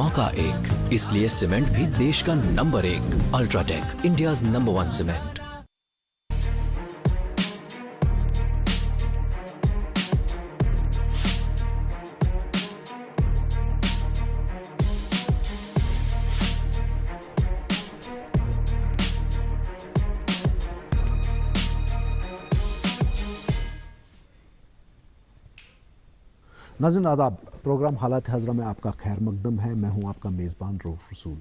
धमाका एक, इसलिए सीमेंट भी देश का number 1। UltraTech, India's number 1 cement. नाज़रीन आदाब, प्रोग्राम हालात हज़रा में आपका खैर मकदम है। मैं हूं आपका मेज़बान रऊफ रसूल।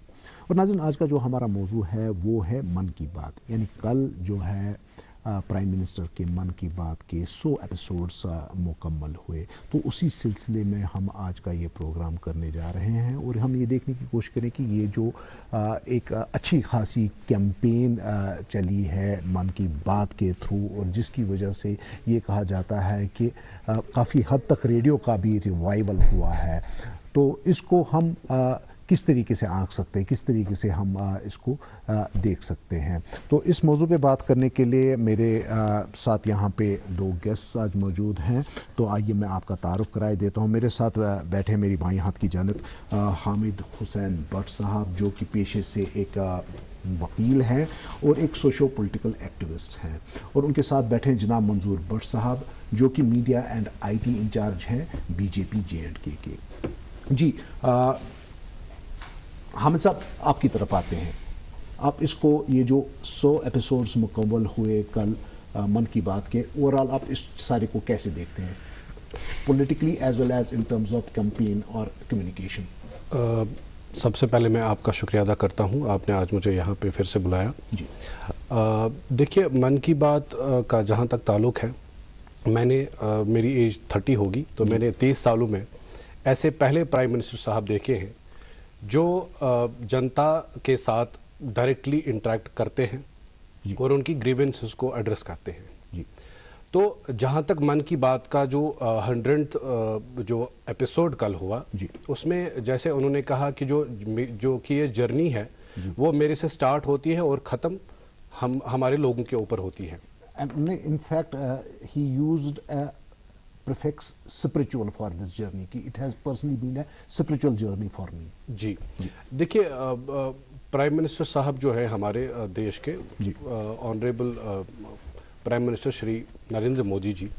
और नाज़रीन, आज का जो हमारा मौजू है वो है मन की बात। यानी कल जो है प्राइम मिनिस्टर के मन की बात के 100 एपिसोड्स मुकम्मल हुए, तो उसी सिलसिले में हम आज का ये प्रोग्राम करने जा रहे हैं और हम ये देखने की कोशिश करें कि ये जो एक अच्छी खासी कैंपेन चली है मन की बात के थ्रू, और जिसकी वजह से ये कहा जाता है कि काफ़ी हद तक रेडियो का भी रिवाइवल हुआ है, तो इसको हम किस तरीके से आंक सकते हैं, किस तरीके से हम इसको देख सकते हैं। तो इस मौजू पे बात करने के लिए मेरे साथ यहाँ पे 2 गेस्ट आज मौजूद हैं। तो आइए मैं आपका तारुफ कराए देता हूँ। मेरे साथ बैठे मेरी बाईं हाथ की जानिब हामिद हुसैन भट्ट साहब, जो कि पेशे से एक वकील हैं और एक सोशो पॉलिटिकल एक्टिविस्ट हैं, और उनके साथ बैठे हैं जनाब मंजूर भट्ट साहब, जो कि मीडिया एंड IT इंचार्ज हैं BJP J&K के। जी हामिद साहब, आपकी तरफ आते हैं। आप इसको, ये जो 100 एपिसोड्स मुकम्मल हुए कल मन की बात के, ओवरऑल आप इस सारे को कैसे देखते हैं, politically as well as in terms of campaign और कम्युनिकेशन? सबसे पहले मैं आपका शुक्रिया अदा करता हूं, आपने आज मुझे यहाँ पे फिर से बुलाया जी। देखिए, मन की बात का जहाँ तक ताल्लुक है, मैंने मेरी एज 30 होगी, तो मैंने 23 सालों में ऐसे पहले प्राइम मिनिस्टर साहब देखे हैं जो जनता के साथ डायरेक्टली इंटरेक्ट करते हैं और उनकी ग्रीवेंसेस को एड्रेस करते हैं जी। तो जहां तक मन की बात का जो 100th जो एपिसोड कल हुआ जी, उसमें जैसे उन्होंने कहा कि जो कि ये जर्नी है वो मेरे से स्टार्ट होती है और ख़त्म हमारे लोगों के ऊपर होती है। In fact he used prefix spiritual for this journey, कि it has personally been a spiritual journey for me। जी, देखिए, प्राइम मिनिस्टर साहब जो है हमारे देश के honourable prime minister Shri Narendra Modi ji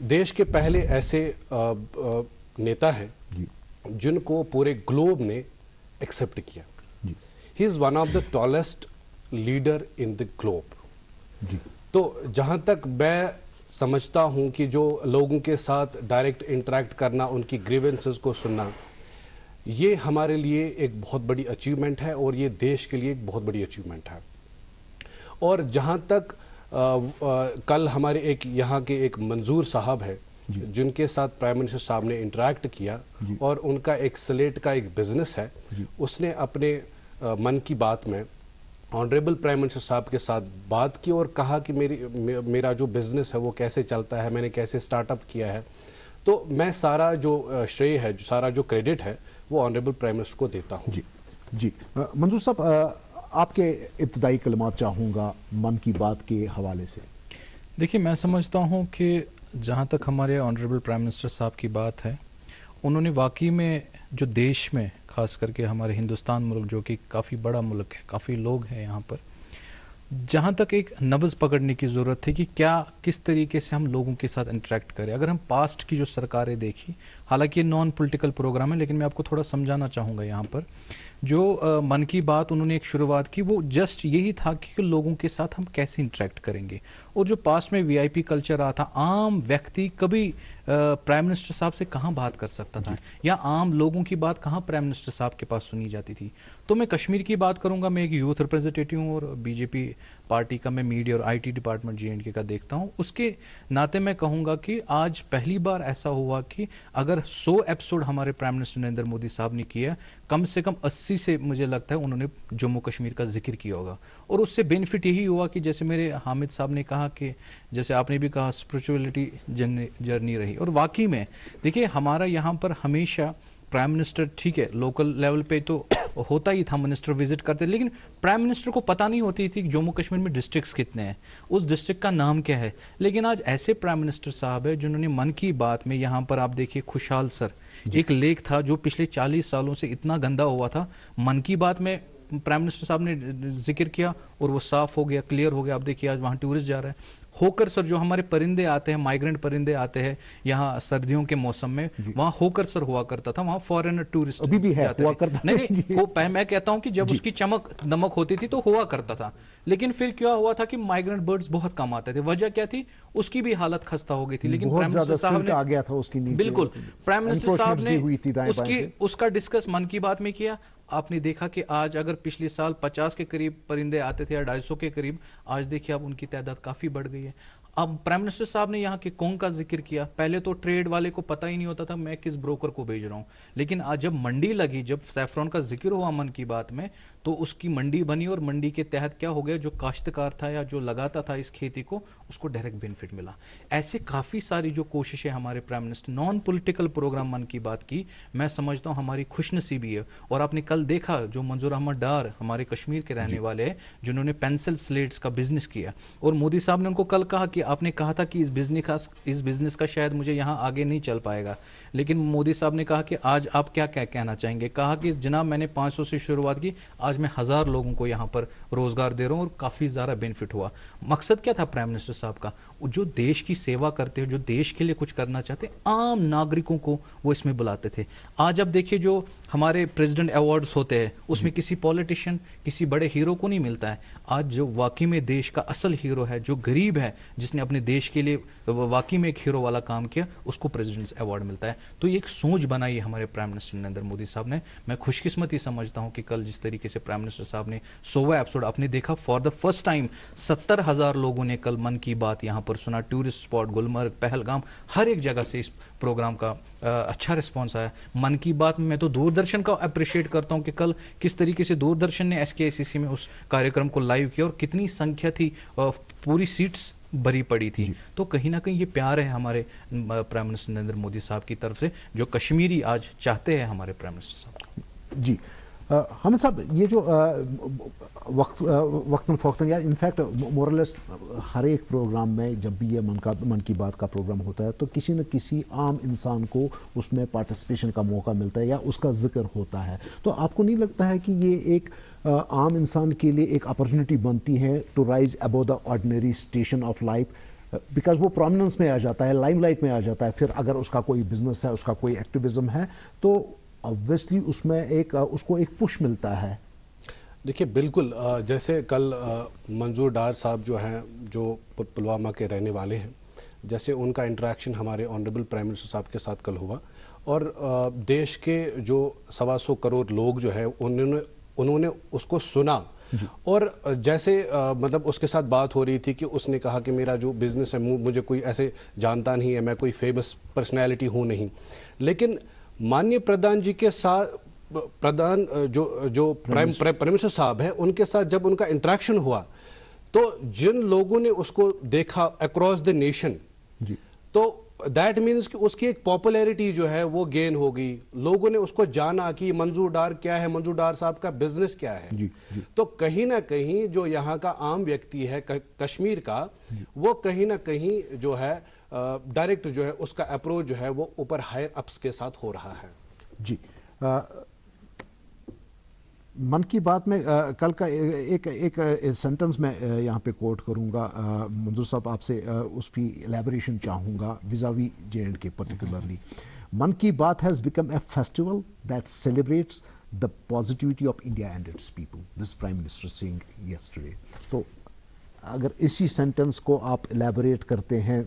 देश के पहले ऐसे नेता हैं जिनको पूरे ग्लोब ने एक्सेप्ट किया। He is one of the tallest leader in the globe. तो जहां तक मैं समझता हूं कि जो लोगों के साथ डायरेक्ट इंटरेक्ट करना, उनकी ग्रीवेंसेस को सुनना, ये हमारे लिए एक बहुत बड़ी अचीवमेंट है और ये देश के लिए एक बहुत बड़ी अचीवमेंट है। और जहां तक कल हमारे एक यहाँ के एक मंजूर साहब है जिनके साथ प्राइम मिनिस्टर साहब ने इंटरेक्ट किया, और उनका एक स्लेट का एक बिजनेस है, उसने अपने मन की बात में ऑनरेबल प्राइम मिनिस्टर साहब के साथ बात की और कहा कि मेरा जो बिजनेस है वो कैसे चलता है, मैंने कैसे स्टार्टअप किया है। तो मैं सारा जो श्रेय है, सारा जो क्रेडिट है, वो ऑनरेबल प्राइम मिनिस्टर को देता हूं। जी मंजूर साहब, आपके इब्तिदाई कलमात चाहूंगा मन की बात के हवाले से। देखिए, मैं समझता हूं कि जहां तक हमारे ऑनरेबल प्राइम मिनिस्टर साहब की बात है, उन्होंने वाकई में जो देश में, खास करके हमारे हिंदुस्तान मुल्क जो कि काफ़ी बड़ा मुल्क है, काफ़ी लोग हैं यहाँ पर, जहाँ तक एक नब्ज़ पकड़ने की ज़रूरत थी कि किस तरीके से हम लोगों के साथ इंटरेक्ट करें। अगर हम पास्ट की जो सरकारें देखी, हालांकि ये नॉन पॉलिटिकल प्रोग्राम है, लेकिन मैं आपको थोड़ा समझाना चाहूँगा यहाँ पर। जो मन की बात उन्होंने एक शुरुआत की, वो जस्ट यही था कि लोगों के साथ हम कैसे इंटरेक्ट करेंगे। और जो पास्ट में VIP कल्चर रहा था, आम व्यक्ति कभी प्राइम मिनिस्टर साहब से कहाँ बात कर सकता था, या आम लोगों की बात कहाँ प्राइम मिनिस्टर साहब के पास सुनी जाती थी। तो मैं कश्मीर की बात करूंगा, मैं एक यूथ रिप्रेजेंटेटिव हूँ और BJP पार्टी का मैं मीडिया और IT डिपार्टमेंट J&K का देखता हूँ। उसके नाते मैं कहूँगा कि आज पहली बार ऐसा हुआ कि अगर 100 एपिसोड हमारे प्राइम मिनिस्टर नरेंद्र मोदी साहब ने किया, कम से कम 80 से मुझे लगता है उन्होंने जम्मू कश्मीर का जिक्र किया होगा। और उससे बेनिफिट यही हुआ कि जैसे मेरे हामिद साहब ने कहा कि जैसे आपने भी कहा, स्पिरिचुअलिटी जर्नी रही। और वाकई में देखिए, हमारा यहाँ पर हमेशा प्राइम मिनिस्टर, ठीक है, लोकल लेवल पे तो होता ही था, मिनिस्टर विजिट करते, लेकिन प्राइम मिनिस्टर को पता नहीं होती थी कि जम्मू कश्मीर में डिस्ट्रिक्ट्स कितने हैं, उस डिस्ट्रिक्ट का नाम क्या है। लेकिन आज ऐसे प्राइम मिनिस्टर साहब है जिन्होंने मन की बात में, यहां पर आप देखिए खुशहाल सर, एक लेक था जो पिछले 40 सालों से इतना गंदा हुआ था, मन की बात में प्राइम मिनिस्टर साहब ने जिक्र किया और वो साफ हो गया, क्लियर हो गया। आप देखिए आज वहां टूरिस्ट जा रहा है। होकर सर, जो हमारे परिंदे आते हैं, माइग्रेंट परिंदे आते हैं यहाँ सर्दियों के मौसम में, वहां होकर सर हुआ करता था, वहां फॉरेनर टूरिस्ट अभी भी है, हुआ करता नहीं, मैं कहता हूं कि जब उसकी चमक दमक होती थी तो हुआ करता था, लेकिन फिर क्या हुआ था कि माइग्रेंट बर्ड्स बहुत कम आते थे। वजह क्या थी? उसकी भी हालत खस्ता हो गई थी। लेकिन प्राइम मिनिस्टर साहब ने, आ गया था उसकी नीचे, बिल्कुल, प्राइम मिनिस्टर साहब ने उसका डिस्कस मन की बात में किया। आपने देखा कि आज अगर पिछले साल 50 के करीब परिंदे आते थे या 250 के करीब, आज देखिए अब उनकी तादाद काफी बढ़ गई है। अब प्राइम मिनिस्टर साहब ने यहाँ के कोंग का जिक्र किया। पहले तो ट्रेड वाले को पता ही नहीं होता था मैं किस ब्रोकर को भेज रहा हूं, लेकिन आज जब मंडी लगी, जब सैफरॉन का जिक्र हुआ मन की बात में, तो उसकी मंडी बनी और मंडी के तहत क्या हो गया, जो काश्तकार था या जो लगाता था इस खेती को, उसको डायरेक्ट बेनिफिट मिला। ऐसे काफी सारी जो कोशिशें हमारे prime minister, non political program Mann Ki बात की, मैं समझता हूं हमारी खुशनसीबी है। और आपने कल देखा जो मंजूर अहमद डार हमारे कश्मीर के रहने वाले हैं, जिन्होंने पेंसिल स्लेट्स का बिजनेस किया, और मोदी साहब ने उनको कल कहा कि आपने कहा था कि इस बिजनेस का शायद मुझे यहां आगे नहीं चल पाएगा, लेकिन मोदी साहब ने कहा कि आज आप क्या क्या कहना चाहेंगे। कहा कि जनाब मैंने 500 से शुरुआत की, आज मैं 1000 लोगों को यहां पर रोजगार दे रहा हूं और काफी ज्यादा बेनिफिट हुआ। मकसद क्या था प्राइम मिनिस्टर साहब का? जो देश की सेवा करते हैं, जो देश के लिए कुछ करना चाहते, आम नागरिकों को वो इसमें बुलाते थे। आज अब देखिए जो हमारे प्रेसिडेंट अवार्ड्स होते हैं, उसमें किसी पॉलिटिशियन, किसी बड़े हीरो को नहीं मिलता है। आज जो वाकई में देश का असल हीरो है, जो गरीब है, जिसने अपने देश के लिए वाकई में एक हीरो वाला काम किया, उसको प्रेसिडेंट्स अवार्ड मिलता है। तो ये एक सोच बनाई है हमारे प्राइम मिनिस्टर नरेंद्र मोदी साहब ने। मैं खुशकिस्मती समझता हूं कि कल जिस तरीके से प्राइम मिनिस्टर साहब ने 100वां एपिसोड आपने देखा, फॉर द फर्स्ट टाइम 70,000 लोगों ने कल मन की बात यहां पर सुना। टूरिस्ट स्पॉट गुलमर्ग, पहलगाम, हर एक जगह से इस प्रोग्राम का अच्छा रिस्पॉन्स आया। मन की बात में मैं तो दूरदर्शन का अप्रिशिएट करता हूं कि कल किस तरीके से दूरदर्शन ने SKICC में उस कार्यक्रम को लाइव किया और कितनी संख्या थी, पूरी सीट्स भरी पड़ी थी। तो कहीं ना कहीं ये प्यार है हमारे प्राइम मिनिस्टर नरेंद्र मोदी साहब की तरफ से, जो कश्मीरी आज चाहते हैं हमारे प्राइम मिनिस्टर साहब। जी हम साहब, ये जो वक्तन फ़ौक़तन या इनफैक्ट मोरलेस हर एक प्रोग्राम में जब भी ये मन की बात का प्रोग्राम होता है, तो किसी न किसी आम इंसान को उसमें पार्टिसिपेशन का मौका मिलता है या उसका जिक्र होता है। तो आपको नहीं लगता है कि ये एक आम इंसान के लिए एक अपॉर्चुनिटी बनती है to rise above the ordinary station of life, because वो प्रोमिनेंस में आ जाता है, लाइमलाइट में आ जाता है। फिर अगर उसका कोई बिजनेस है, उसका कोई एक्टिविज्म है, तो ऑब्वियसली उसमें उसको एक पुश मिलता है। देखिए बिल्कुल, जैसे कल मंजूर डार साहब जो हैं, जो पुलवामा के रहने वाले हैं, जैसे उनका इंटरेक्शन हमारे ऑनरेबल प्राइम मिनिस्टर साहब के साथ कल हुआ, और देश के जो 125 करोड़ लोग जो है उन्होंने उसको सुना। और जैसे मतलब उसके साथ बात हो रही थी कि उसने कहा कि मेरा जो बिजनेस है, मुझे कोई ऐसे जानता नहीं है, मैं कोई फेमस पर्सनैलिटी हूं नहीं, लेकिन माननीय प्रधान जी के साथ प्रधान जो प्राइम मिनिस्टर साहब हैं, उनके साथ जब उनका इंटरेक्शन हुआ, तो जिन लोगों ने उसको देखा अक्रॉस द नेशन, तो दैट मीन्स कि उसकी एक पॉपुलैरिटी जो है वो गेन हो गई। लोगों ने उसको जाना कि मंजूर डार क्या है, मंजूर डार साहब का बिजनेस क्या है। जी। तो कहीं ना कहीं जो यहाँ का आम व्यक्ति है कश्मीर का, वो कहीं ना कहीं जो है डायरेक्ट जो है उसका अप्रोच जो है वो ऊपर हायर अप्स के साथ हो रहा है। जी। मन की बात में कल का एक सेंटेंस मैं यहाँ पे कोट करूँगा। मंजूर साहब आपसे उसकी एलैबोरेशन चाहूँगा vis-à-vis J&K particularly. Mann Ki Baat has become a festival that celebrates the positivity of India and its people, this prime minister saying yesterday. तो अगर इसी सेंटेंस को आप एलैबोरेट करते हैं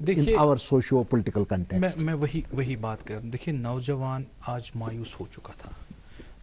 in our socio political context. मैं वही बात कर, देखिए नौजवान आज मायूस हो चुका था।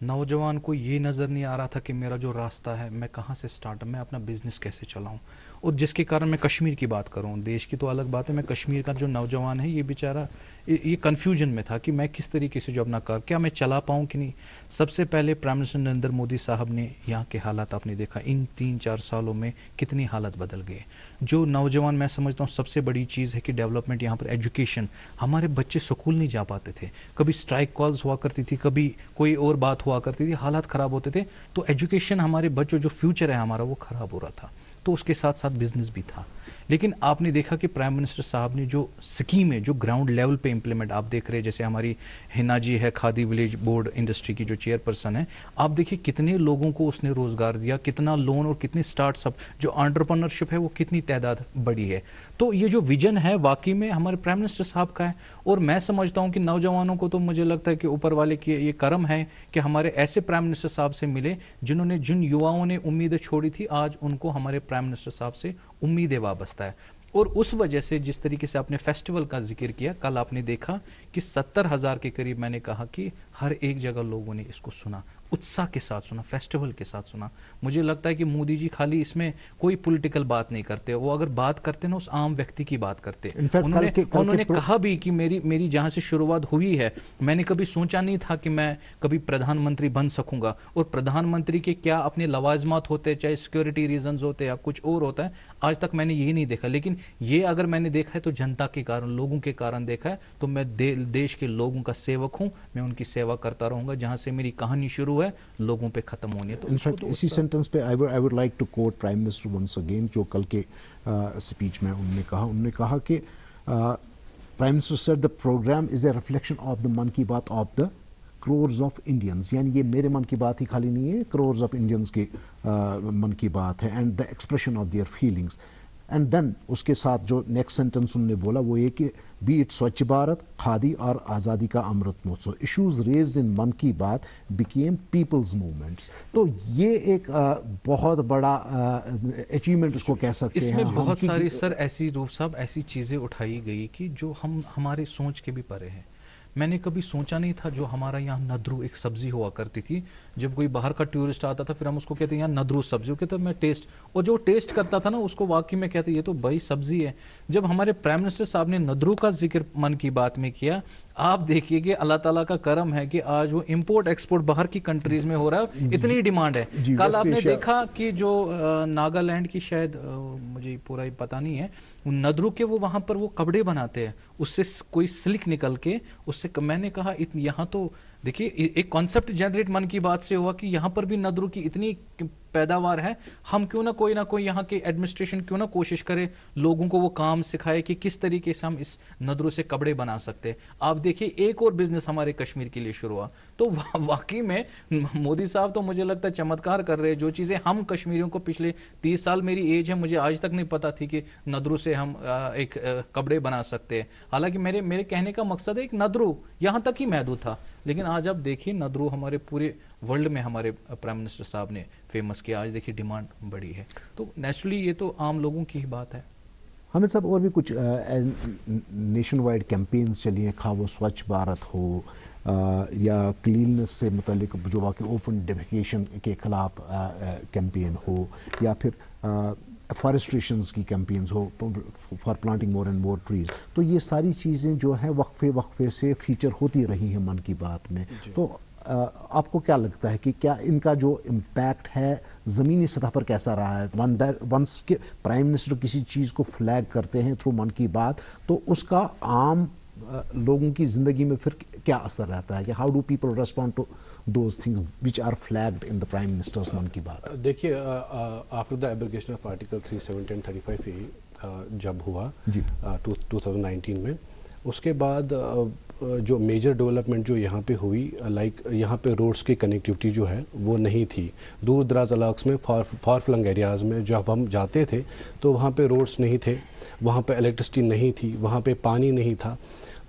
नौजवान को ये नज़र नहीं आ रहा था कि मेरा जो रास्ता है, मैं कहाँ से स्टार्ट, मैं अपना बिजनेस कैसे चलाऊं। और जिसके कारण मैं कश्मीर की बात करूं, देश की तो अलग बात है, मैं कश्मीर का जो नौजवान है, ये बेचारा ये कंफ्यूजन में था कि मैं किस तरीके से जो अपना कर, क्या मैं चला पाऊं कि नहीं। सबसे पहले प्राइम मिनिस्टर नरेंद्र मोदी साहब ने यहाँ के हालात आपने देखा, इन 3-4 सालों में कितनी हालत बदल गए। जो नौजवान, मैं समझता हूँ सबसे बड़ी चीज़ है कि डेवलपमेंट, यहाँ पर एजुकेशन, हमारे बच्चे स्कूल नहीं जा पाते थे, कभी स्ट्राइक कॉल्स हुआ करती थी, कभी कोई और बात हुआ करती थी, हालात खराब होते थे, तो एजुकेशन, हमारे बच्चों जो फ्यूचर है हमारा वो खराब हो रहा था, तो उसके साथ साथ बिजनेस भी था। लेकिन आपने देखा कि प्राइम मिनिस्टर साहब ने जो स्कीम है, जो ग्राउंड लेवल पे इंप्लीमेंट, आप देख रहे हैं जैसे हमारी हिना जी है, खादी विलेज बोर्ड इंडस्ट्री की जो चेयरपर्सन है, आप देखिए कितने लोगों को उसने रोजगार दिया, कितना लोन और कितने स्टार्टअप, जो एंटरप्रेन्योरशिप है वो कितनी तादाद बढ़ी है। तो ये जो विजन है वाकई में हमारे प्राइम मिनिस्टर साहब का है, और मैं समझता हूं कि नौजवानों को तो मुझे लगता है कि ऊपर वाले की ये करम है कि हमारे ऐसे प्राइम मिनिस्टर साहब से मिले जिन्होंने, जिन युवाओं ने उम्मीदें छोड़ी थी, आज उनको हमारे प्राइम मिनिस्टर साहब से उम्मीदें वाबस्ता है। और उस वजह से जिस तरीके से आपने फेस्टिवल का जिक्र किया, कल आपने देखा कि 70,000 के करीब, मैंने कहा कि हर एक जगह लोगों ने इसको सुना, उत्साह के साथ सुना, फेस्टिवल के साथ सुना। मुझे लगता है कि मोदी जी खाली इसमें कोई पॉलिटिकल बात नहीं करते, वो अगर बात करते ना उस आम व्यक्ति की बात करते। उन्होंने कहा भी कि मेरी जहां से शुरुआत हुई है, मैंने कभी सोचा नहीं था कि मैं कभी प्रधानमंत्री बन सकूंगा, और प्रधानमंत्री के क्या अपने लवाजमात होते हैं, चाहे सिक्योरिटी रीजंस होते हैं या कुछ और होता है, आज तक मैंने ये नहीं देखा। लेकिन ये अगर मैंने देखा है तो जनता के कारण, लोगों के कारण देखा है, तो मैं देश के लोगों का सेवक हूं, मैं उनकी सेवा करता रहूंगा। जहां से मेरी कहानी शुरू है, लोगों पे खत्म होनी है। तो इनफैक्ट इसी सेंटेंस पे I would like to quote prime minister once again, जो कल के स्पीच में उन्होंने कहा कि prime minister said the program is a reflection of the Mann Ki Baat of the crores of Indians, यानी ये मेरे मन की बात ही खाली नहीं है, क्रोर्स ऑफ इंडियंस के मन की बात है, and the expression of their feelings. And then उसके साथ जो नेक्स्ट सेंटेंस उन्होंने बोला वो ये कि बी इट स्वच्छ भारत, खादी और आज़ादी का Amrit Mahotsav, issues raised in मन की बात बिकेम पीपल्स मूवमेंट्स। तो ये एक बहुत बड़ा अचीवमेंट उसको कह सकते हैं। इसमें बहुत सारी सर ऐसी, रूप साहब, ऐसी चीजें उठाई गई कि जो हमारे सोच के भी परे हैं। मैंने कभी सोचा नहीं था, जो हमारा यहाँ नद्रू एक सब्जी हुआ करती थी, जब कोई बाहर का टूरिस्ट आता था फिर हम उसको कहते हैं यहाँ नद्रू सब्जी, वो कहते मैं टेस्ट, और जो टेस्ट करता था ना उसको वाकई में कहते ये तो बड़ी सब्जी है। जब हमारे प्राइम मिनिस्टर साहब ने नद्रू का जिक्र मन की बात में किया, आप देखिए कि अल्लाह ताला का करम है कि आज वो इंपोर्ट एक्सपोर्ट बाहर की कंट्रीज में हो रहा है, इतनी डिमांड है। कल आपने देखा कि जो नागालैंड की, शायद मुझे पूरा ही पता नहीं है, नद्रू के वो वहां पर वो कपड़े बनाते हैं, उससे कोई सिल्क निकल के, उससे मैंने कहा यहाँ तो देखिए एक कॉन्सेप्ट जनरेट मन की बात से हुआ कि यहां पर भी नद्रू की इतनी पैदावार है, हम क्यों ना कोई यहाँ के एडमिनिस्ट्रेशन क्यों ना कोशिश करे, लोगों को वो काम सिखाए कि किस तरीके से हम इस नद्रू से कपड़े बना सकते हैं। आप देखिए एक और बिजनेस हमारे कश्मीर के लिए शुरू हुआ। तो वाकई में मोदी साहब तो मुझे लगता है चमत्कार कर रहे हैं। जो चीजें हम कश्मीरियों को पिछले 30 साल मेरी एज है, मुझे आज तक नहीं पता थी कि नद्रू से हम एक कपड़े बना सकते हैं। हालांकि मेरे कहने का मकसद है एक नद्रू यहां तक ही महदूद था, लेकिन आज आप देखिए नद्रू हमारे पूरे वर्ल्ड में हमारे प्राइम मिनिस्टर साहब ने फेमस किया। आज देखिए डिमांड बढ़ी है, तो नेचुरली ये तो आम लोगों की ही बात है। हामिद साहब, और भी कुछ नेशन वाइड कैंपेन्स चलिए, खा वो स्वच्छ भारत हो या क्लीननेस से मुतालिक जो वाकई ओपन डेफिकेशन के खिलाफ कैंपेन हो, या फिर फॉरेस्ट्रेशंस की कैंपेन्स हो for planting more and more trees, तो ये सारी चीज़ें जो है वक्फे से फीचर होती रही हैं मन की बात में। तो आपको क्या लगता है कि क्या इनका जो इम्पैक्ट है ज़मीनी सतह पर कैसा रहा है? वंस के प्राइम मिनिस्टर किसी चीज़ को फ्लैग करते हैं थ्रू मन की बात, तो उसका आम लोगों की ज़िंदगी में फिर क्या असर रहता है कि how do people respond to those things which are flagged in the prime minister's Mann Ki Baat? देखिए, after the abrogation of article 370 and 35A जब हुआ 2019 में, उसके बाद जो मेजर डेवलपमेंट जो यहाँ पे हुई, लाइक यहाँ पे रोड्स की कनेक्टिविटी जो है वो नहीं थी। दूर दराज इलाकों में, फार फ्लंग एरियाज़ में जब हम जाते थे तो वहाँ पे रोड्स नहीं थे, वहाँ पे इलेक्ट्रिसिटी नहीं थी, वहाँ पे पानी नहीं था।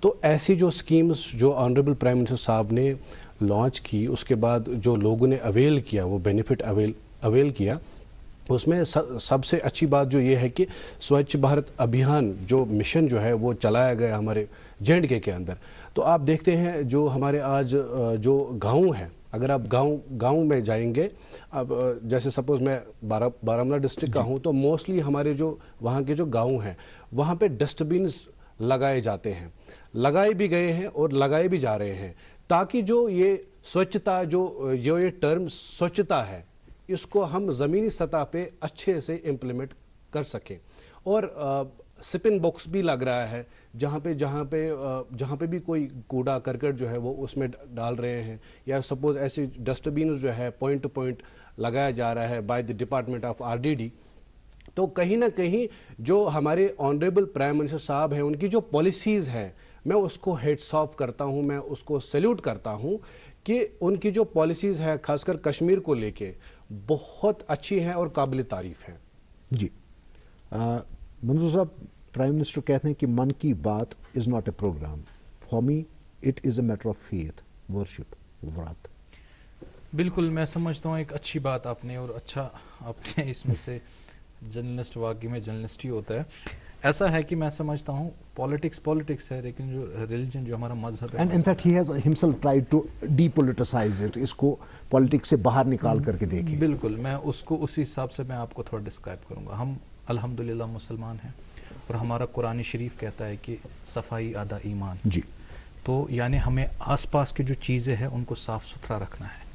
तो ऐसी जो स्कीम्स जो ऑनरेबल प्राइम मिनिस्टर साहब ने लॉन्च की, उसके बाद जो लोगों ने अवेल किया, वो बेनिफिट अवेल किया, उसमें सबसे अच्छी बात जो ये है कि स्वच्छ भारत अभियान जो मिशन जो है वो चलाया गया हमारे J&K के अंदर। तो आप देखते हैं जो हमारे आज जो गांव है, अगर आप गांव में जाएंगे, अब जैसे सपोज मैं बारामूला डिस्ट्रिक्ट का हूं, तो मोस्टली हमारे जो वहाँ के जो गांव हैं वहाँ पे डस्टबिन लगाए जाते हैं, लगाए भी गए हैं और लगाए भी जा रहे हैं, ताकि जो ये स्वच्छता जो ये टर्म स्वच्छता है इसको हम ज़मीनी सतह पे अच्छे से इम्प्लीमेंट कर सकें। और सिपिन बॉक्स भी लग रहा है, जहाँ पे भी कोई कूड़ा करकट जो है वो उसमें डाल रहे हैं, या सपोज ऐसे डस्टबिन जो है पॉइंट टू पॉइंट लगाया जा रहा है by the department of RDD. तो कहीं ना कहीं जो हमारे ऑनरेबल प्राइम मिनिस्टर साहब हैं, उनकी जो पॉलिसीज हैं, मैं उसको हेड्स ऑफ करता हूं, मैं उसको सैल्यूट करता हूं कि उनकी जो पॉलिसीज है खासकर कश्मीर को लेके बहुत अच्छी हैं और काबिल तारीफ हैं। जी मंजूर साहब, प्राइम मिनिस्टर कहते हैं कि Mann Ki Baat is not a program, for me it is a matter of faith, worship, व्रत। बिल्कुल, मैं समझता हूँ एक अच्छी बात आपने, और अच्छा आपने इसमें से जर्नलिस्ट वाकई में जर्नलिस्ट ही होता है। ऐसा है कि मैं समझता हूँ पॉलिटिक्स है, लेकिन जो रिलीजन, जो हमारा मजहब है, and in fact he has himself tried to depoliticize it, इसको पॉलिटिक्स से बाहर निकाल करके देखें। बिल्कुल, मैं उसको उसी हिसाब से मैं आपको थोड़ा डिस्क्राइब करूंगा। हम अल्हम्दुलिल्लाह मुसलमान हैं, और हमारा कुरान शरीफ कहता है कि सफाई आधा ईमान। जी। तो यानी हमें आसपास की जो चीज़ें हैं उनको साफ सुथरा रखना है।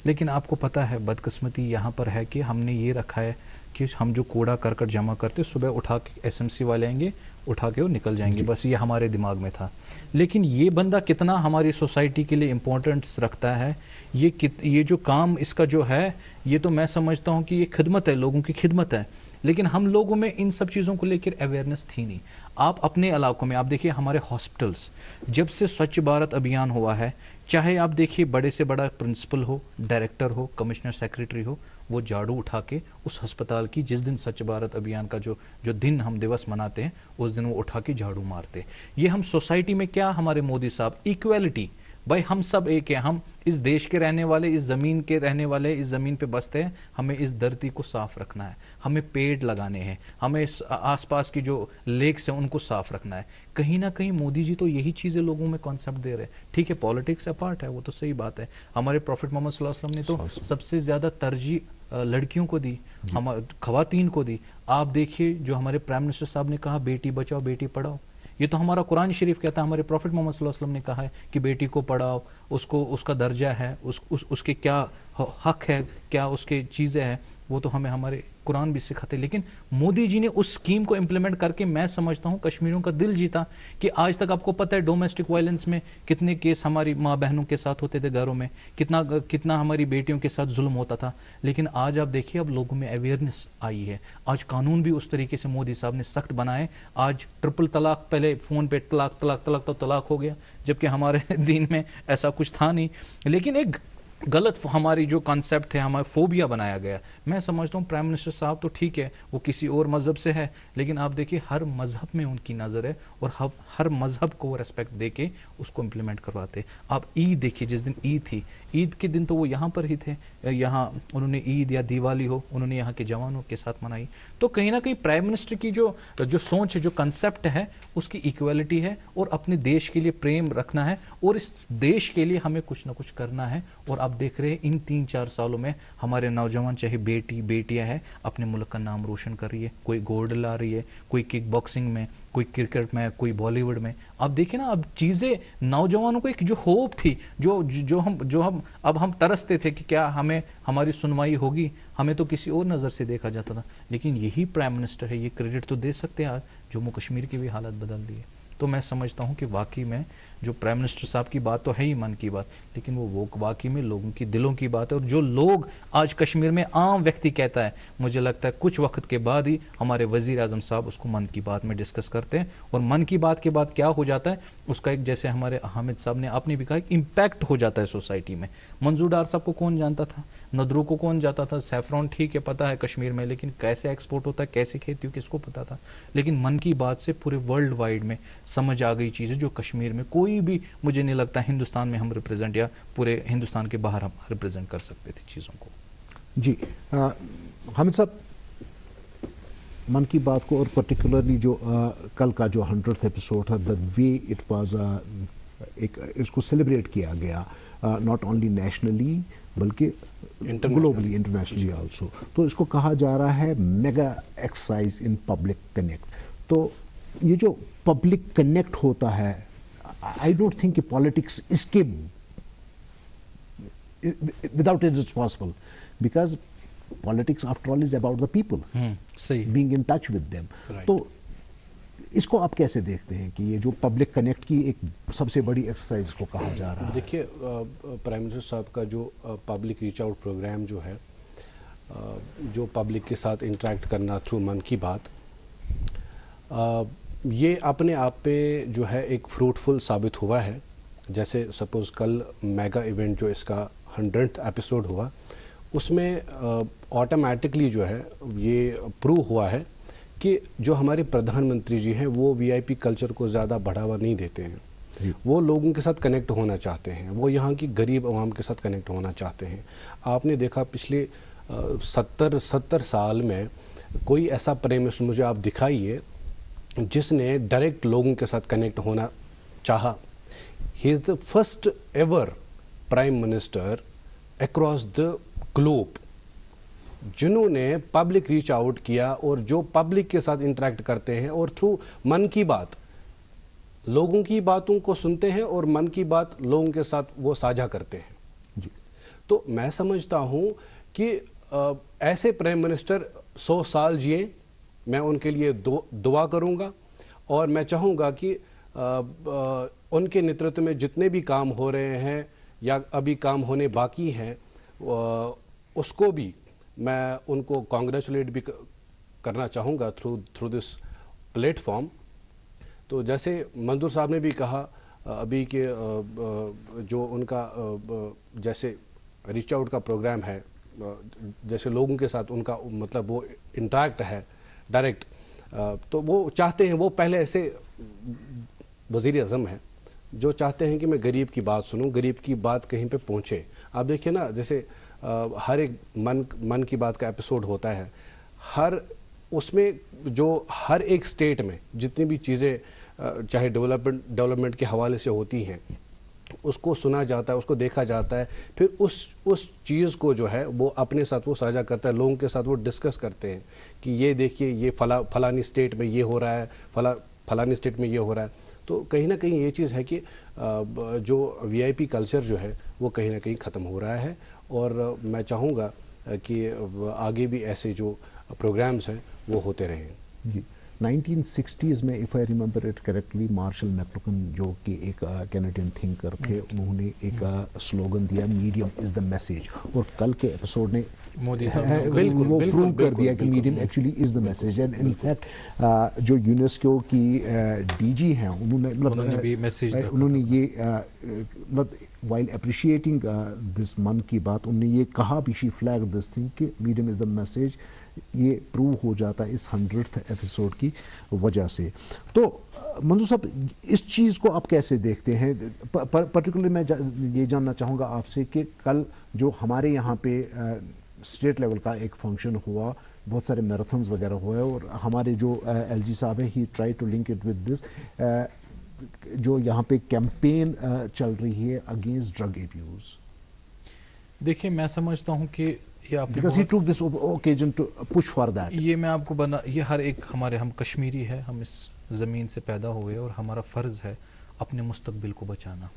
लेकिन आपको पता है बदकिस्मती यहाँ पर है कि हमने ये रखा है कि हम जो कूड़ा करकट जमा करते, सुबह उठा के एसएमसी वाले आएंगे, उठा के वो निकल जाएंगे, बस ये हमारे दिमाग में था। लेकिन ये बंदा कितना हमारी सोसाइटी के लिए इम्पोर्टेंस रखता है, ये जो काम इसका जो है, ये तो मैं समझता हूँ कि ये खिदमत है, लोगों की खिदमत है। लेकिन हम लोगों में इन सब चीज़ों को लेकर अवेयरनेस थी नहीं। आप अपने इलाकों में आप देखिए, हमारे हॉस्पिटल्स जब से स्वच्छ भारत अभियान हुआ है, चाहे आप देखिए बड़े से बड़ा प्रिंसिपल हो, डायरेक्टर हो, कमिश्नर सेक्रेटरी हो, वो झाड़ू उठा के उस अस्पताल की, जिस दिन स्वच्छ भारत अभियान का जो दिन हम दिवस मनाते हैं, उस दिन वो उठा के झाड़ू मारते। ये हम सोसाइटी में क्या, हमारे मोदी साहब, इक्वेलिटी, भाई हम सब एक हैं, हम इस देश के रहने वाले, इस जमीन के रहने वाले, इस जमीन पे बसते हैं, हमें इस धरती को साफ रखना है, हमें पेड़ लगाने हैं, हमें आसपास की जो लेक्स हैं उनको साफ रखना है। कहीं ना कहीं मोदी जी तो यही चीजें लोगों में कॉन्सेप्ट दे रहे हैं। ठीक है, पॉलिटिक्स अपार्ट है, वो तो सही बात है। हमारे प्रॉफिट मोहम्मद सल्लल्लाहु अलैहि वसल्लम ने तो सबसे ज्यादा तरजीह लड़कियों को दी, हम खवातीन को दी। आप देखिए जो हमारे प्राइम मिनिस्टर साहब ने कहा, बेटी बचाओ बेटी पढ़ाओ, ये तो हमारा कुरान शरीफ कहता है। हमारे प्रॉफिट मोहम्मद सल्लल्लाहु अलैहि वसल्लम ने कहा है कि बेटी को पढ़ाओ, उसको उसका दर्जा है, उसके क्या हक है, क्या उसके चीजें हैं, वो तो हमें हमारे कुरान भी सिखाते। लेकिन मोदी जी ने उस स्कीम को इंप्लीमेंट करके मैं समझता हूं कश्मीरियों का दिल जीता। कि आज तक आपको पता है डोमेस्टिक वायलेंस में कितने केस हमारी माँ बहनों के साथ होते थे घरों में, कितना हमारी बेटियों के साथ जुल्म होता था। लेकिन आज आप देखिए, अब लोगों में अवेयरनेस आई है, आज कानून भी उस तरीके से मोदी साहब ने सख्त बनाए। आज ट्रिपल तलाक, पहले फोन पे तलाक तलाक तलाक तो तलाक हो गया, जबकि हमारे दीन में ऐसा कुछ था नहीं। लेकिन एक गलत हमारी जो कॉन्सेप्ट है, हमारा फोबिया बनाया गया। मैं समझता हूँ प्राइम मिनिस्टर साहब तो ठीक है, वो किसी और मजहब से है, लेकिन आप देखिए हर मजहब में उनकी नजर है, और हर मजहब को वो रेस्पेक्ट देके उसको इंप्लीमेंट करवाते। आप ईद देखिए, जिस दिन ईद थी, ईद के दिन तो वो यहाँ पर ही थे, यहाँ उन्होंने ईद या दिवाली हो, उन्होंने यहाँ के जवानों के साथ मनाई। तो कहीं ना कहीं प्राइम मिनिस्टर की जो सोच है, जो कंसेप्ट है, उसकी इक्वलिटी है, और अपने देश के लिए प्रेम रखना है, और इस देश के लिए हमें कुछ ना कुछ करना है। और आप देख रहे हैं इन 3-4 सालों में हमारे नौजवान, चाहे बेटी बेटियां हैं, अपने मुल्क का नाम रोशन कर रही है। कोई गोल्ड ला रही है, कोई किक बॉक्सिंग में, कोई क्रिकेट में, कोई बॉलीवुड में। आप देखिए ना, अब चीजें नौजवानों को एक जो होप थी, जो हम तरसते थे कि क्या हमें हमारी सुनवाई होगी, हमें तो किसी और नजर से देखा जाता था। लेकिन यही प्राइम मिनिस्टर है, ये क्रेडिट तो दे सकते हैं आज, जम्मू कश्मीर की भी हालत बदल दी है। तो मैं समझता हूं कि वाकई में जो प्राइम मिनिस्टर साहब की बात तो है ही मन की बात, लेकिन वो वाकई में लोगों की दिलों की बात है। और जो लोग आज कश्मीर में आम व्यक्ति कहता है, मुझे लगता है कुछ वक्त के बाद ही हमारे वजीर आजम साहब उसको मन की बात में डिस्कस करते हैं। और मन की बात के बाद क्या हो जाता है, उसका एक, जैसे हमारे हामिद साहब ने आपने भी कहा, एक इम्पैक्ट हो जाता है सोसाइटी में। मंजूर डार साहब को कौन जानता था, नदरू को कौन जाता था, सैफरॉन ठीक है पता है कश्मीर में, लेकिन कैसे एक्सपोर्ट होता है, कैसे खेती हो, किसको पता था। लेकिन मन की बात से पूरे वर्ल्ड वाइड में समझ आ गई चीजें, जो कश्मीर में कोई भी, मुझे नहीं लगता हिंदुस्तान में हम रिप्रेजेंट, या पूरे हिंदुस्तान के बाहर हम रिप्रेजेंट कर सकते थे चीजों को। जी हामिद साहब, मन की बात को, और पर्टिकुलरली जो कल का जो 100th एपिसोड है, द वे इट वाज, इसको सेलिब्रेट किया गया, नॉट ओनली नेशनली बल्कि ग्लोबली, इंटरनेशनली आल्सो। तो इसको कहा जा रहा है mega exercise in public connect. तो ये जो पब्लिक कनेक्ट होता है, आई डोंट थिंक कि पॉलिटिक्स इसके without it is possible, because politics after all is about the people, सही, being in touch with them. तो इसको आप कैसे देखते हैं कि ये जो पब्लिक कनेक्ट की एक सबसे बड़ी एक्सरसाइज को कहा जा रहा है? देखिए, प्राइम मिनिस्टर साहब का जो पब्लिक रीच आउट प्रोग्राम जो है, जो पब्लिक के साथ इंटरेक्ट करना थ्रू मन की बात, ये अपने आप पे जो है एक फ्रूटफुल साबित हुआ है। जैसे सपोज कल मेगा इवेंट जो इसका 100th एपिसोड हुआ, उसमें ऑटोमेटिकली जो है ये प्रूव हुआ है कि जो हमारे प्रधानमंत्री जी हैं वो वीआईपी कल्चर को ज़्यादा बढ़ावा नहीं देते हैं। वो लोगों के साथ कनेक्ट होना चाहते हैं, वो यहाँ की गरीब आवाम के साथ कनेक्ट होना चाहते हैं। आपने देखा पिछले 70 साल में कोई ऐसा प्राइम मिनिस्टर मुझे आप दिखाइए जिसने डायरेक्ट लोगों के साथ कनेक्ट होना चाहा। He is the first ever prime minister across the globe जिन्होंने पब्लिक रीच आउट किया और जो पब्लिक के साथ इंटरेक्ट करते हैं और थ्रू मन की बात लोगों की बातों को सुनते हैं और मन की बात लोगों के साथ वो साझा करते हैं जी। तो मैं समझता हूं कि ऐसे प्राइम मिनिस्टर 100 साल जिए, मैं उनके लिए दुआ करूंगा और मैं चाहूंगा कि उनके नेतृत्व में जितने भी काम हो रहे हैं या अभी काम होने बाकी हैं, उसको भी मैं उनको कांग्रेचुलेट भी करना चाहूँगा थ्रू दिस प्लेटफॉर्म। तो जैसे मंजूर साहब ने भी कहा अभी के जो उनका जैसे रीच आउट का प्रोग्राम है, जैसे लोगों के साथ उनका मतलब वो इंटरेक्ट है डायरेक्ट, तो वो चाहते हैं, वो पहले ऐसे वज़ीर आज़म हैं जो चाहते हैं कि मैं गरीब की बात सुनूं, गरीब की बात कहीं पे पहुंचे। आप देखिए ना, जैसे हर एक मन की बात का एपिसोड होता है, हर उसमें जो हर एक स्टेट में जितनी भी चीज़ें चाहे डेवलपमेंट के हवाले से होती हैं उसको सुना जाता है, उसको देखा जाता है, फिर उस चीज़ को जो है वो अपने साथ वो साझा करता है, लोगों के साथ वो डिस्कस करते हैं कि ये देखिए ये फलानी स्टेट में ये हो रहा है, फलानी स्टेट में ये हो रहा है। तो कहीं ना कहीं ये चीज़ है कि जो वीआईपी कल्चर जो है वो कहीं ना कहीं ख़त्म हो रहा है और मैं चाहूँगा कि आगे भी ऐसे जो प्रोग्राम्स हैं वो होते रहें जी। 1960s में if I remember it correctly, Marshall McLuhan जो कि एक कैनेडियन थिंकर थे, उन्होंने एक स्लोगन दिया, मीडियम इज द मैसेज, और कल के एपिसोड ने मोदी वो प्रूव कर दिया कि medium actually is the message. And in fact जो यूनेस्को की डीजी हैं उन्होंने भी मैसेज उन्होंने ये मतलब while appreciating this मन की बात, उन्होंने ये कहा भी, शी फ्लैग दिस थिंग कि मीडियम इज द मैसेज। ये प्रूव हो जाता है इस 100th एपिसोड की वजह से। तो मंजूर साहब, इस चीज़ को आप कैसे देखते हैं? पर्टिकुलरली मैं ये जानना चाहूँगा आपसे कि कल जो हमारे यहाँ पे स्टेट लेवल का एक फंक्शन हुआ, बहुत सारे मैराथन्स वगैरह हुए, और हमारे जो एलजी साहब हैं, he try to link it with this, जो यहाँ पे कैंपेन चल रही है अगेंस्ट ड्रग एब्यूज। देखिए, मैं समझता हूँ कि ये आपने Because he took this occasion to push for that. ये मैं आपको ये हर एक हम कश्मीरी है, हम इस ज़मीन से पैदा हुए और हमारा फ़र्ज़ है अपने मुस्तकबिल को बचाना।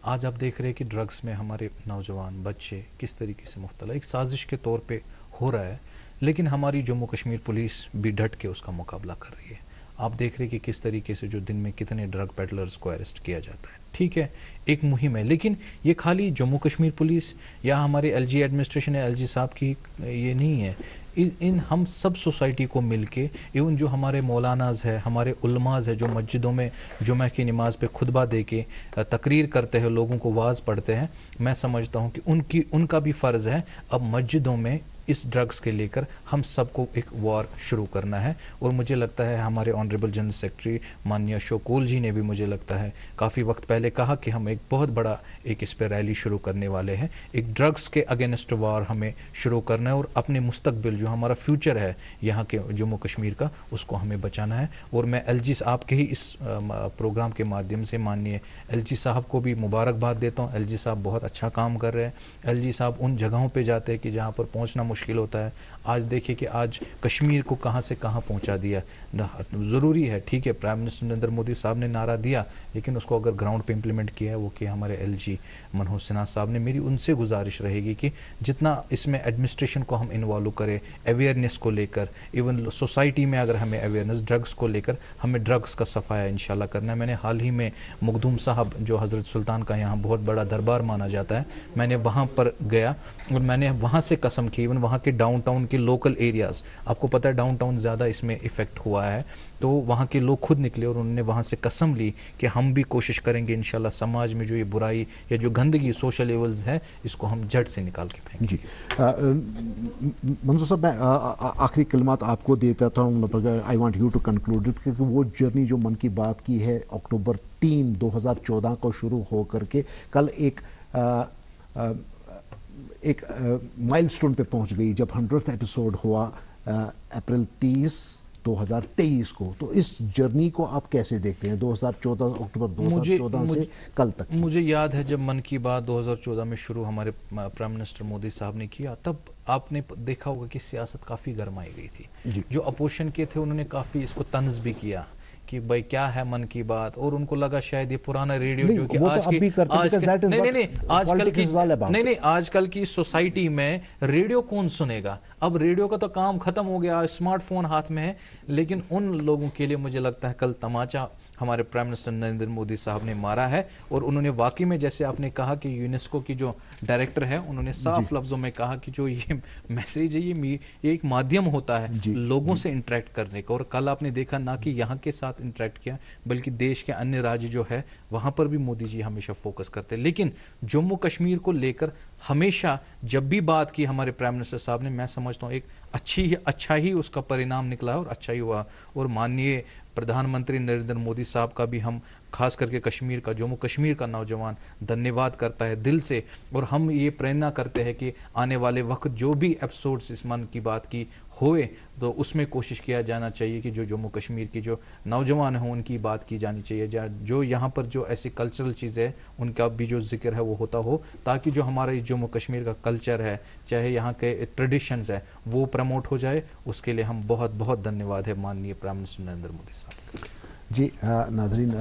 आज आप देख रहे हैं कि ड्रग्स में हमारे नौजवान बच्चे किस तरीके से मुब्तला, एक साजिश के तौर पे हो रहा है, लेकिन हमारी जम्मू कश्मीर पुलिस भी डट के उसका मुकाबला कर रही है। आप देख रहे हैं कि किस तरीके से जो दिन में कितने ड्रग पेडलर्स को अरेस्ट किया जाता है। ठीक है, एक मुहिम है, लेकिन ये खाली जम्मू कश्मीर पुलिस या हमारे एलजी एडमिनिस्ट्रेशन या एलजी साहब की ये नहीं है। इन हम सब सोसाइटी को मिलके, इवन जो हमारे मौलानाज है, हमारे उलमाज है, जो मस्जिदों में जुमा की नमाज पे खुतबा दे के तकरीर करते हैं, लोगों को वाज पढ़ते हैं, मैं समझता हूँ कि उनका भी फ़र्ज़ है अब मस्जिदों में इस ड्रग्स के लेकर हम सबको एक वॉर शुरू करना है। और मुझे लगता है हमारे ऑनरेबल जनरल सेक्रेटरी माननीय शोकोल जी ने भी मुझे लगता है काफ़ी वक्त पहले कहा कि हम एक बहुत बड़ा एक इस पर रैली शुरू करने वाले हैं। एक ड्रग्स के अगेंस्ट वॉर हमें शुरू करना है और अपने मुस्तकबिल जो हमारा फ्यूचर है यहाँ के जम्मू कश्मीर का, उसको हमें बचाना है। और मैं एलजी आपके ही इस प्रोग्राम के माध्यम से माननीय एलजी साहब को भी मुबारकबाद देता हूँ। एलजी साहब बहुत अच्छा काम कर रहे हैं। एलजी साहब उन जगहों पर जाते हैं कि जहाँ पर पहुँचना मुश्किल होता है। आज देखिए कि आज कश्मीर को कहां से कहां पहुंचा दिया। जरूरी है, ठीक है, प्राइम मिनिस्टर नरेंद्र मोदी साहब ने नारा दिया, लेकिन उसको अगर ग्राउंड पे इंप्लीमेंट किया है वो कि हमारे एलजी मनोज सिन्हा साहब ने। मेरी उनसे गुजारिश रहेगी कि जितना इसमें एडमिनिस्ट्रेशन को हम इन्वॉल्व करें, अवेयरनेस को लेकर, इवन सोसाइटी में अगर हमें अवेयरनेस ड्रग्स को लेकर, हमें ड्रग्स का सफाया इंशाल्लाह करना है। मैंने हाल ही में मखदूम साहब जो हजरत सुल्तान का यहाँ बहुत बड़ा दरबार माना जाता है, मैंने वहाँ पर गया और मैंने वहाँ से कसम की, इवन वहाँ के डाउनटाउन के लोकल एरियाज, आपको पता है डाउनटाउन ज़्यादा इसमें इफेक्ट हुआ है, तो वहाँ के लोग खुद निकले और उन्होंने वहाँ से कसम ली कि हम भी कोशिश करेंगे इंशाल्लाह समाज में जो ये बुराई या जो गंदगी सोशल लेवल्स है इसको हम जड़ से निकाल के फेंकेंगे। जी मंजूर साहब, मैं आखिरी कलमात आपको देता हूँ, I want you to conclude it, क्योंकि वो जर्नी जो मन की बात की है अक्टूबर 3, 2014 को शुरू हो करके कल एक माइलस्टोन पे पहुंच गई जब 100th एपिसोड हुआ अप्रैल 30, 2023 को। तो इस जर्नी को आप कैसे देखते हैं 2014 अक्टूबर 2014 से कल तक? मुझे याद है जब मन की बात 2014 में शुरू हमारे प्राइम मिनिस्टर मोदी साहब ने किया, तब आपने देखा होगा कि सियासत काफी गरमाई गई थी। जो अपोजिशन के थे उन्होंने काफी इसको तंज भी किया कि भाई क्या है मन की बात, और उनको लगा शायद ये पुराना रेडियो जो कि आजकल की सोसाइटी में रेडियो कौन सुनेगा, अब रेडियो का तो काम खत्म हो गया, स्मार्टफोन हाथ में है। लेकिन उन लोगों के लिए मुझे लगता है कल तमाचा हमारे प्राइम मिनिस्टर नरेंद्र मोदी साहब ने मारा है, और उन्होंने वाकई में जैसे आपने कहा कि यूनेस्को की जो डायरेक्टर है उन्होंने साफ लफ्जों में कहा कि जो ये मैसेज है ये एक माध्यम होता है लोगों से इंटरेक्ट करने का, और कल आपने देखा ना कि यहाँ के साथ इंटरेक्ट किया बल्कि देश के अन्य राज्य जो है वहां पर भी मोदी जी हमेशा फोकस करते हैं। लेकिन जम्मू कश्मीर को लेकर हमेशा जब भी बात की हमारे प्राइम मिनिस्टर साहब ने, मैं समझता हूं एक अच्छा ही उसका परिणाम निकला और अच्छा ही हुआ। और माननीय प्रधानमंत्री नरेंद्र मोदी साहब का भी हम खास करके कश्मीर का, जम्मू कश्मीर का नौजवान धन्यवाद करता है दिल से, और हम ये प्रेरणा करते हैं कि आने वाले वक्त जो भी एपिसोड्स इस मन की बात की होए तो उसमें कोशिश किया जाना चाहिए कि जो जम्मू कश्मीर की जो नौजवान हैं उनकी बात की जानी चाहिए, जो यहाँ पर जो ऐसी कल्चरल चीज़ें हैं उनका भी जो जिक्र है वो होता हो, ताकि जो हमारा इस जम्मू कश्मीर का कल्चर है, चाहे यहाँ के ट्रेडिशंस है, वो प्रमोट हो जाए। उसके लिए हम बहुत बहुत धन्यवाद है माननीय प्राइम मिनिस्टर नरेंद्र मोदी साहब। जी नाजरीन,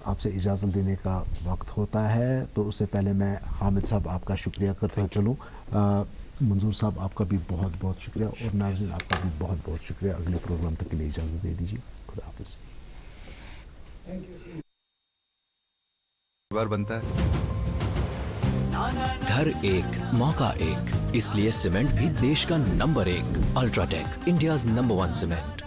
आपसे इजाज़त देने का वक्त होता है, तो उससे पहले मैं हामिद साहब आपका शुक्रिया करता चलूँ, मंजूर साहब आपका भी बहुत बहुत शुक्रिया, और नाज़रीन आपका भी बहुत बहुत शुक्रिया। अगले प्रोग्राम तक के लिए इजाज़त दे दीजिए। खुदा हाफिज़। बार बनता है घर एक मौका एक, इसलिए सीमेंट भी देश का number 1 UltraTech, India's number 1 cement.